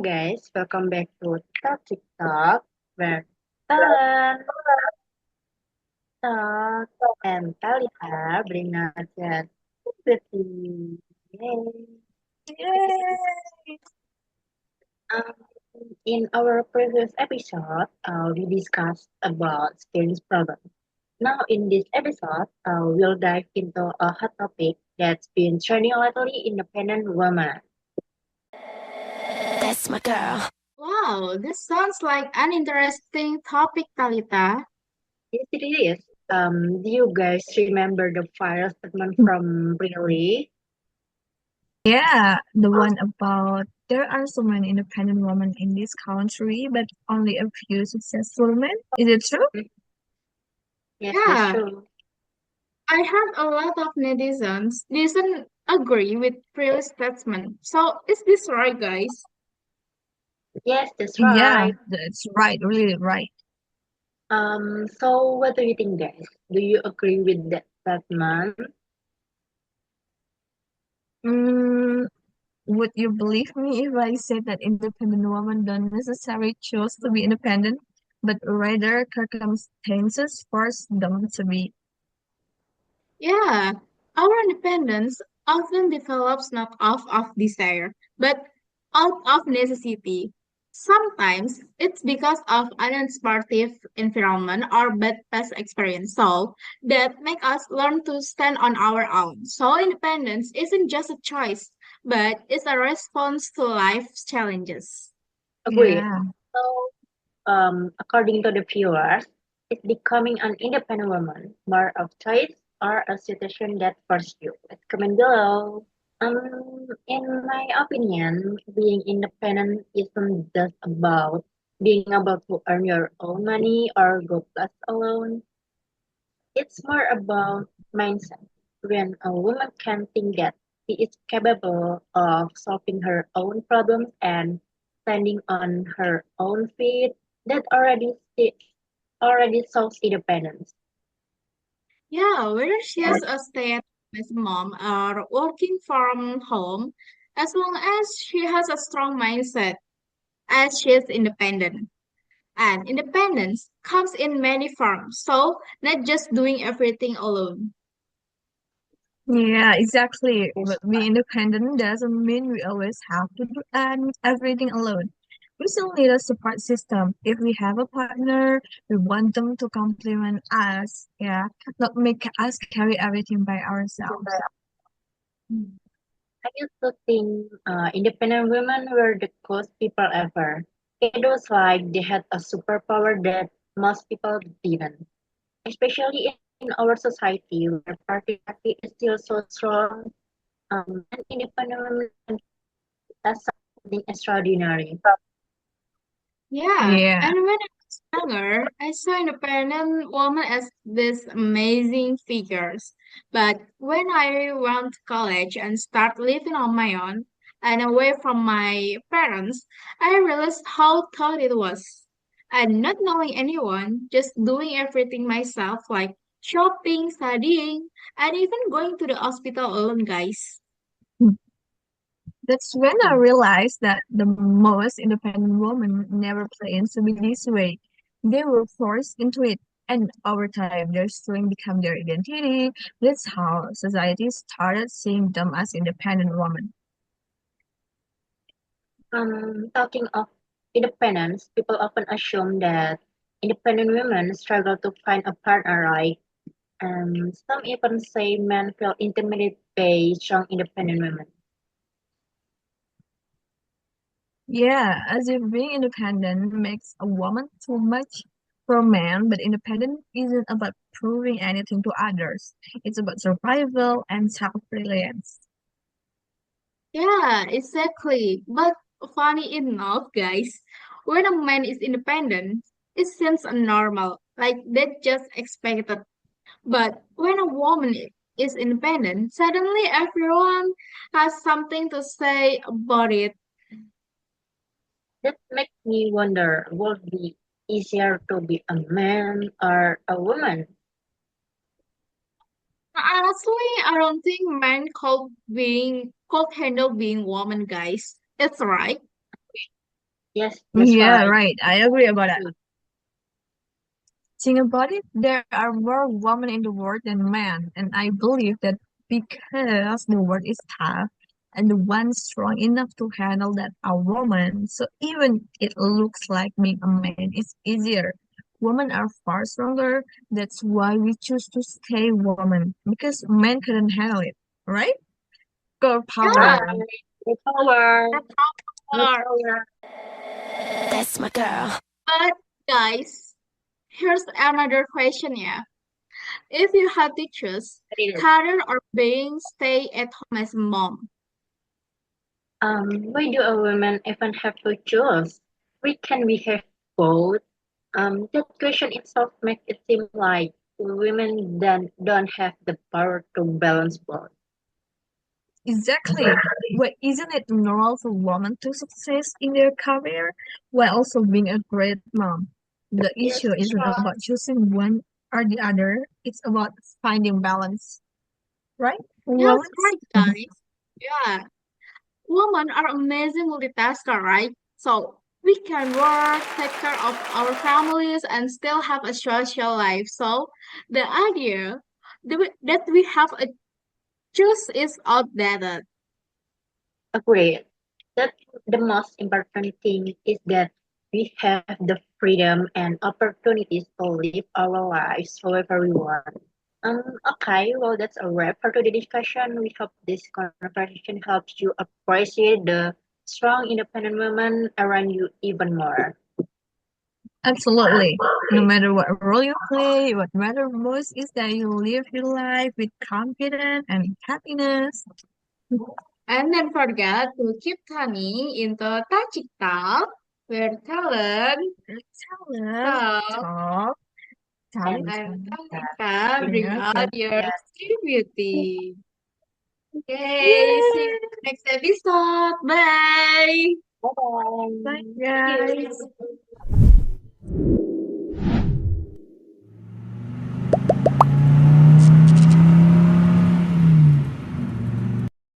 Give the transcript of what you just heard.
guys, welcome back to TalChic Talk, where Talan, Talk, and Talitha bring us that sympathy. Yay! Yay! Um, in our previous episode, we discussed about skills problems. Now, in this episode, we'll dive into a hot topic that's been trending lately: independent women. That's my girl. Wow, this sounds like an interesting topic, Talitha. Yes, it is. Do you guys remember the fire statement from Really? Yeah, the one about there are so many independent women in this country, but only a few successful men. Is it true? Yes, that's Yeah, true. I heard a lot of netizens didn't agree with previous statement. So is this right, guys? Yes, that's Yeah, right. that's right, really right. So what do you think, guys? Do you agree with that statement? Mm, would you believe me if I said that independent women don't necessarily choose to be independent, but rather circumstances force them to be? Yeah, our independence often develops not out of desire, but out of necessity. Sometimes it's because of an unsupportive environment or bad past experience, so that make us learn to stand on our own. So independence isn't just a choice, but it's a response to life's challenges. Agreed. Yeah. So, according to the viewers, is becoming an independent woman more of choice or a situation that forced you? Let's comment below. In my opinion, being independent isn't just about being able to earn your own money or go class alone. It's more about mindset. When a woman can think that she is capable of solving her own problems and standing on her own feet, that already shows independence. Yeah, whether she is a stay-at-home mom or working from home, as long as she has a strong mindset as she is independent. And independence comes in many forms, so not just doing everything alone. Yeah, exactly. Yes. But being independent doesn't mean we always have to do everything alone. We still need a support system. If we have a partner, we want them to complement us, yeah, not make us carry everything by ourselves. I used to think independent women were the coolest people ever. It was like they had a superpower that most people didn't, especially in our society where patriarchy is still so strong. And independent women as something extraordinary. Yeah, Yeah. and when I was younger, I saw independent women as these amazing figures. But when I went to college and started living on my own and away from my parents, I realized how tough it was. And not knowing anyone, just doing everything myself, like shopping, studying, and even going to the hospital alone, guys. That's when I realized that the most independent women never planned to be this way. They were forced into it, and over time, their strength became their identity. That's how society started seeing them as independent women. Talking of independence, people often assume that independent women struggle to find a partner, right? And some even say men feel intimidated by strong independent women. Yeah, as if being independent makes a woman too much for a man, but independent isn't about proving anything to others. It's about survival and self-reliance. Yeah, exactly. But funny enough, guys, when a man is independent, it seems normal, like that's just expected. But when a woman is independent, suddenly everyone has something to say about it. That makes me wonder, would it be easier to be a man or a woman? Honestly, I don't think men could handle being woman, guys. It's right. Yes, that's Yeah, right. right. I agree about that. Mm. Think about it, there are more women in the world than men, and I believe that because the world is tough and the one strong enough to handle that a woman, so even it looks like being a man is easier. Women are far stronger. That's why we choose to stay women because men couldn't handle it, right? Girl Yeah, power. Right. The power. that's The our. power. That's my girl. But guys, here's another question, yeah. If you had to choose What it is. career or being stay at home as a mom, Why do a woman even have to choose? We can we have both. That question itself makes it seem like women then don't have the power to balance both. Exactly. But isn't it normal for women to success in their career while also being a great mom? The Yes, issue that's isn't right. about choosing one or the other. It's about finding balance, right? yes, Women? right, guys. Yeah, women are amazing multitasker, right? So we can work, take care of our families, and still have a social life. So the idea that we have a choice is outdated. Agreed. That the most important thing is that we have the freedom and opportunities to live our lives however we want. Okay, well, that's a wrap for today's discussion. We hope this conversation helps you appreciate the strong, independent women around you even more. Absolutely. No matter what role you play, what matters most is that you live your life with confidence and happiness. And then forget to keep Tani into TalChic Talk, where talent, Talent, talk, talk, And Talitha. and uh, Talitha bring Bring bring out out your your yeah, true beauty. Okay, see you Yay! next episode. Bye. bye Bye, bye. See guys. you.